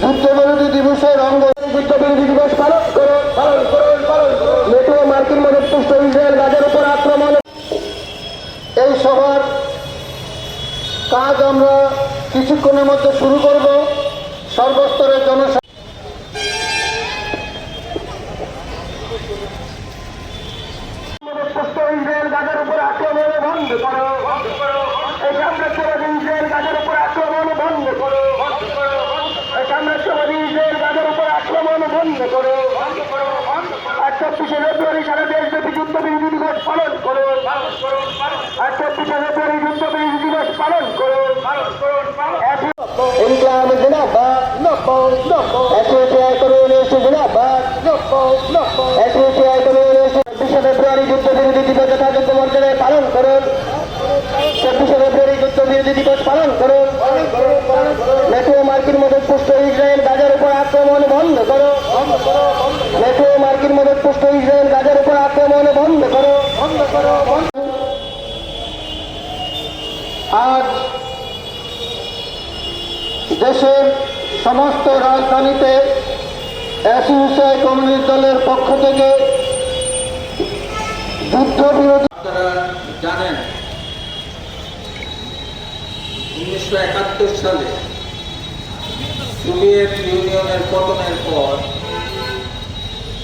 যুদ্ধবিরোধী দিবসের অঙ্গ যুদ্ধবিরোধী দিবস পালন করুন। নেটো মার্কিন মদত পুষ্ট ইসরায়েল গাজার উপর আক্রমণ। এই সভার কাজ আমরা কিছুক্ষণের মধ্যে শুরু করব। সর্বস্তরের জনসাধারণ ইসরায়েল গাজার উপর আক্রমণ বন্ধ করো। এই সাম্রাজ্যবাদী ইসরায়েল গাজার উপর আক্রমণ বন্ধ করো। এই সাম্রাজ্যবাদী ইসরায়েল গাজার উপর আক্রমণ বন্ধ করো। আর 24শে ফেব্রুয়ারি সারা দেশব্যাপী যুদ্ধবিরোধী দিবস পালন করুন। আর 24শে ফেব্রুয়ারি যুদ্ধবিরোধী দিবস পালন করুন। ইনকলাব জিন্দাবাদ, এসওসিআই কমিউনিস্ট জিন্দাবাদ, এসওসিআই কমিউনিস্ট। 24শে ফেব্রুয়ারি যুদ্ধবিরোধী দিবস যথাযোগ্য মর্যাদায় পালন করুন। 24শে ফেব্রুয়ারি যুদ্ধবিরোধী দিবস পালন করুন। নেটো মার্কিন মদত পুষ্ট ইসরায়েল গাজার উপর আক্রমণ বন্ধ করো। নেটো মার্কিন মদত পুষ্ট ইসরায়েল গাজার উপর আক্রমণ বন্ধ করো। আজ দেশের সমস্ত রাজধানীতে এসইউসিআই কমিউনিস্ট দলের পক্ষ থেকে যুদ্ধবিরোধী। আপনারা জানেন 1971 সালে সোভিয়েত ইউনিয়নের পতনের পর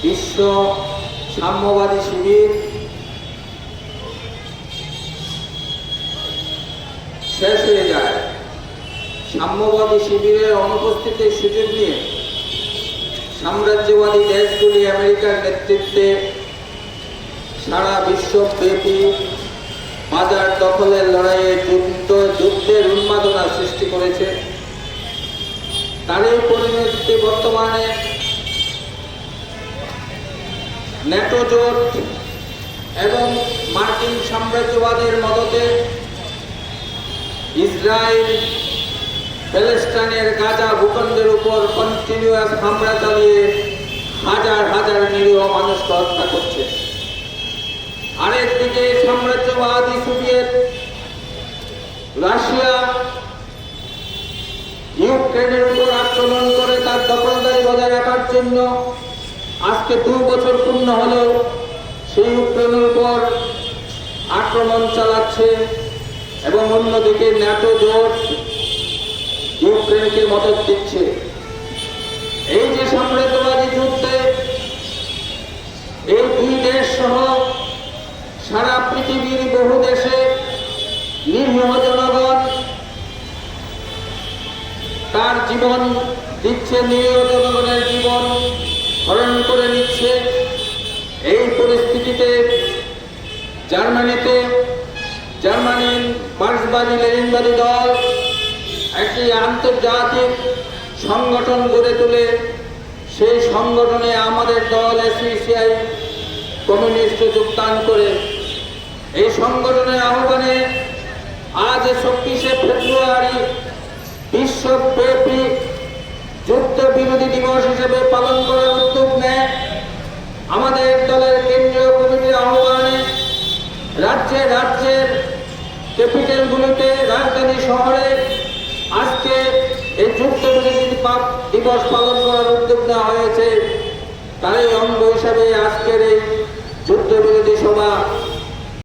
বিশ্ব সাম্যবাদী শিবির শেষ হয়ে যায়। সাম্যবাদী শিবিরের অনুপস্থিতির সুযোগ নিয়ে সাম্রাজ্যবাদী দেশগুলি আমেরিকার নেতৃত্বে সারা বিশ্বব্যাপী বাজার দখলের লড়াইয়ে যুদ্ধের উন্মাদনা সৃষ্টি করেছে। তারই পরিণতিতে বর্তমানে ন্যাটো জোট এবং মার্কিন সাম্রাজ্যবাদের মদতে ইসরায়েল প্যালেস্টাইনের গাজা ভূখণ্ডের উপর কন্টিনিউয়াস হামলা চালিয়ে হাজার হাজার নিরীহ মানুষকে হত্যা করছে। আরেকদিকে সাম্রাজ্যবাদী সোভিয়েত রাশিয়া ইউক্রেনের উপর আক্রমণ করে তার দখলদারি বজায় রাখার জন্য আজকে 2 বছর পূর্ণ হলেও সেই ইউক্রেনের উপর আক্রমণ চালাচ্ছে এবং অন্যদিকে ন্যাটো জোট ইউক্রেনকে মদত দিচ্ছে। এই যে সাম্রাজ্যবাদী যুদ্ধে এই 2 দেশ সহ সারা পৃথিবীর বহু দেশে নিরীহ জনগণ তার জীবন দিচ্ছে, নিরীহ জনগণের জীবন হরণ করে নিচ্ছে। এই পরিস্থিতিতে জার্মানির মার্ক্সবাদী লেনিনবাদী দল একটি আন্তর্জাতিক সংগঠন গড়ে তোলে। সেই সংগঠনে আমাদের দল এসইউসিআই কমিউনিস্ট যোগদান করে। এই সংগঠনের আহ্বানে আজ 24শে ফেব্রুয়ারি বিশ্বব্যাপী যুদ্ধবিরোধী দিবস হিসেবে পালন করার উদ্যোগ নেয়। আমাদের দলের কেন্দ্রীয় কমিটির আহ্বানে রাজ্যের ক্যাপিটালগুলোতে, রাজধানী শহরে আজকে এই যুদ্ধবিরোধী দিবস পালন করার উদ্যোগ নেওয়া হয়েছে। তারই অঙ্গ হিসাবে আজকের এই যুদ্ধবিরোধী সভা